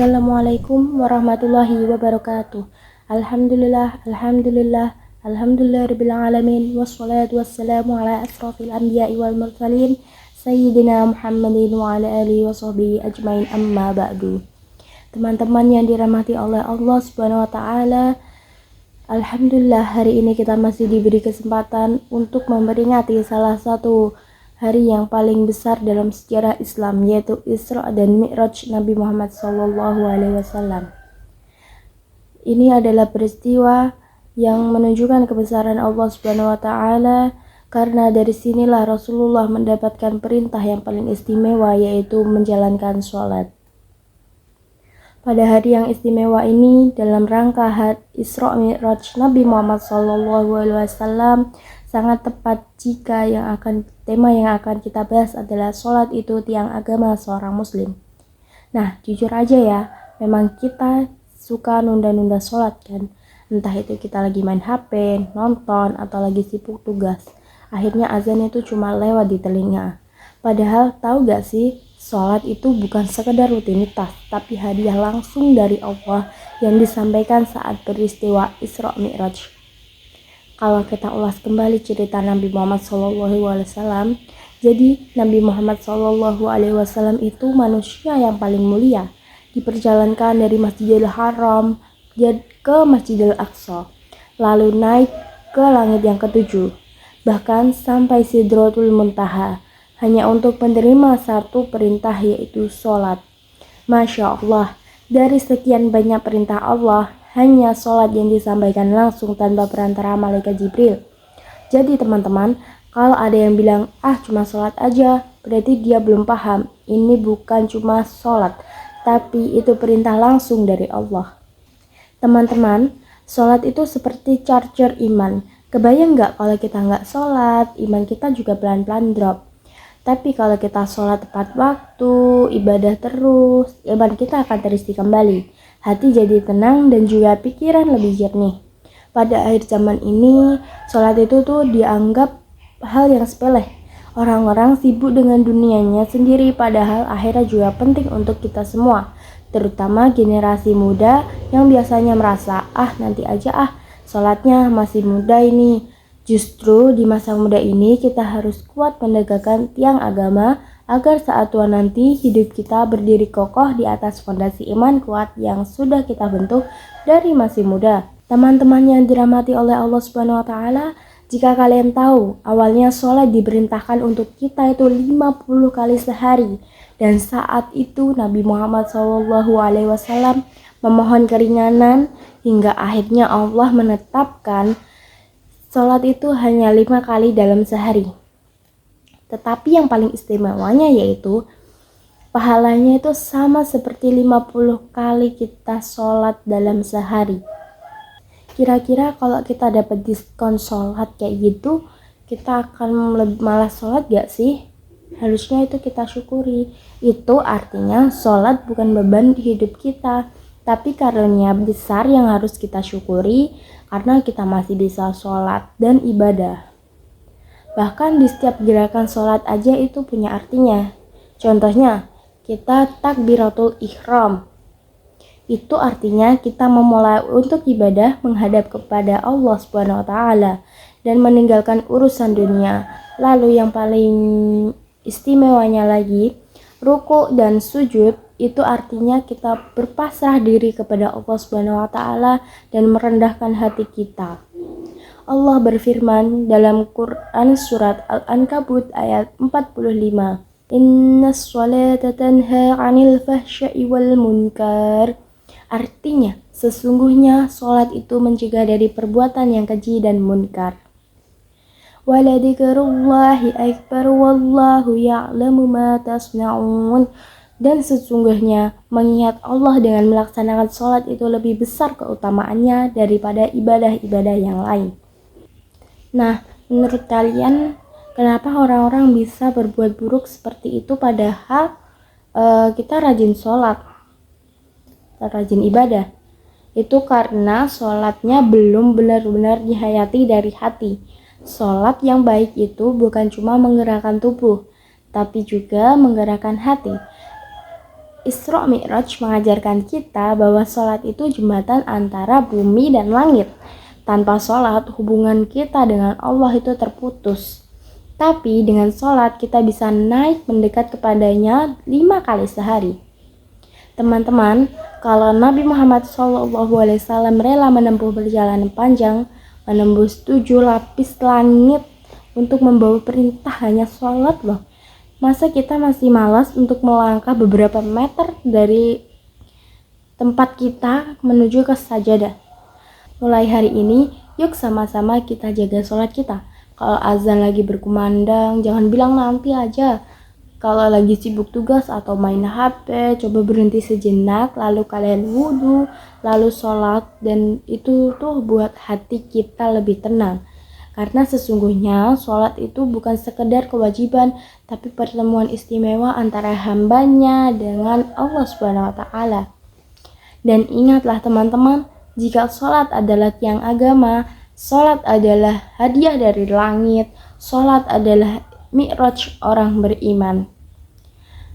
Assalamualaikum warahmatullahi wabarakatuh. Alhamdulillahirabbil alamin wassalatu wassalamu ala asrofil anbiya'i wal mursalin sayyidina Muhammadin wa ala alihi washabbihi ajmain, amma ba'du. Teman-teman yang dirahmati oleh Allah Subhanahu wa taala, alhamdulillah hari ini kita masih diberi kesempatan untuk memperingati salah satu hari yang paling besar dalam sejarah Islam, yaitu Isra dan Mi'raj Nabi Muhammad SAW. Ini adalah peristiwa yang menunjukkan kebesaran Allah Subhanahu wa taala, karena dari sinilah Rasulullah mendapatkan perintah yang paling istimewa, yaitu menjalankan sholat. Pada hari yang istimewa ini, dalam rangka Isra Mi'raj Nabi Muhammad SAW, sangat tepat jika tema yang akan kita bahas adalah sholat itu tiang agama seorang muslim. Nah, jujur aja ya, memang kita suka nunda-nunda sholat kan. Entah itu kita lagi main HP, nonton, atau lagi sibuk tugas. Akhirnya azan itu cuma lewat di telinga. Padahal tahu gak sih, sholat itu bukan sekedar rutinitas, tapi hadiah langsung dari Allah yang disampaikan saat peristiwa Isra Mi'raj. Kalau kita ulas kembali cerita Nabi Muhammad SAW, jadi Nabi Muhammad SAW itu manusia yang paling mulia, diperjalankan dari Masjidil Haram ke Masjidil Aqsa, lalu naik ke langit yang ketujuh, bahkan sampai Sidratul Muntaha, hanya untuk menerima satu perintah, yaitu sholat. Masya Allah, dari sekian banyak perintah Allah, hanya sholat yang disampaikan langsung tanpa perantara malaikat Jibril. Jadi teman-teman, kalau ada yang bilang, cuma sholat aja, berarti dia belum paham. Ini bukan cuma sholat, tapi itu perintah langsung dari Allah. Teman-teman, sholat itu seperti charger iman. Kebayang gak kalau kita gak sholat, iman kita juga pelan-pelan drop. Tapi kalau kita sholat tepat waktu, ibadah terus, iman kita akan terisi kembali. Hati jadi tenang dan juga pikiran lebih jernih. Pada akhir zaman ini, sholat itu dianggap hal yang sepele. Orang-orang sibuk dengan dunianya sendiri, padahal akhirat juga penting untuk kita semua. Terutama generasi muda yang biasanya merasa, nanti aja sholatnya masih muda ini. Justru di masa muda ini kita harus kuat menegakkan tiang agama, agar saat tua nanti hidup kita berdiri kokoh di atas fondasi iman kuat yang sudah kita bentuk dari masih muda. Teman-teman yang dirahmati oleh Allah Subhanahu wa taala, jika kalian tahu, awalnya sholat diperintahkan untuk kita itu 50 kali sehari, dan saat itu Nabi Muhammad SAW memohon keringanan hingga akhirnya Allah menetapkan sholat itu hanya 5 kali dalam sehari. Tetapi yang paling istimewanya yaitu pahalanya itu sama seperti 50 kali kita sholat dalam sehari. Kira-kira kalau kita dapat diskon sholat kayak gitu, kita akan malas sholat gak sih? Harusnya itu kita syukuri. Itu artinya sholat bukan beban di hidup kita, tapi karunia besar yang harus kita syukuri, karena kita masih bisa sholat dan ibadah. Bahkan di setiap gerakan sholat aja itu punya artinya. Contohnya, kita takbiratul ihram. Itu artinya kita memulai untuk ibadah menghadap kepada Allah Subhanahu wa taala dan meninggalkan urusan dunia. Lalu yang paling istimewanya lagi, ruku dan sujud itu artinya kita berpasrah diri kepada Allah Subhanahu wa taala dan merendahkan hati kita. Allah berfirman dalam Quran surat Al-Ankabut ayat 45, Innas sholata tanha 'anil fahsya'i wal munkar. Artinya, sesungguhnya sholat itu mencegah dari perbuatan yang keji dan munkar. Waladikrullahi akbar wallahu ya'lamu ma tasna'un. Dan sesungguhnya mengingat Allah dengan melaksanakan sholat itu lebih besar keutamaannya daripada ibadah-ibadah yang lain. Nah, menurut kalian kenapa orang-orang bisa berbuat buruk seperti itu, padahal kita rajin sholat, kita rajin ibadah? Itu karena sholatnya belum benar-benar dihayati dari hati. Sholat yang baik itu bukan cuma menggerakkan tubuh, tapi juga menggerakkan hati. Isra Mi'raj mengajarkan kita bahwa sholat itu jembatan antara bumi dan langit. Tanpa sholat, hubungan kita dengan Allah itu terputus. Tapi dengan sholat kita bisa naik mendekat kepadanya 5 kali sehari. Teman-teman, kalau Nabi Muhammad SAW rela menempuh perjalanan panjang, menembus 7 lapis langit untuk membawa perintah hanya sholat loh. Masa kita masih malas untuk melangkah beberapa meter dari tempat kita menuju ke sajadah? Mulai hari ini, yuk sama-sama kita jaga sholat kita. Kalau azan lagi berkumandang, jangan bilang nanti aja. Kalau lagi sibuk tugas atau main HP, coba berhenti sejenak, lalu kalian wudhu, lalu sholat, dan itu tuh buat hati kita lebih tenang. Karena sesungguhnya sholat itu bukan sekedar kewajiban, tapi pertemuan istimewa antara hambanya dengan Allah Subhanahu wa Ta'ala. Dan ingatlah teman-teman, jika sholat adalah tiang agama, sholat adalah hadiah dari langit, sholat adalah mi'raj orang beriman.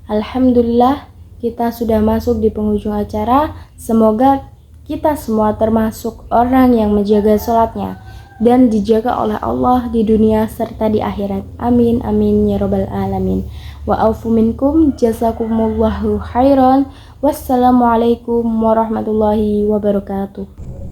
Alhamdulillah, kita sudah masuk di penghujung acara. Semoga kita semua termasuk orang yang menjaga sholatnya dan dijaga oleh Allah di dunia serta di akhirat. Amin amin ya rabbal alamin. Wa aufu minkum, jazakumullahu khairan. Wassalamualaikum warahmatullahi wabarakatuh.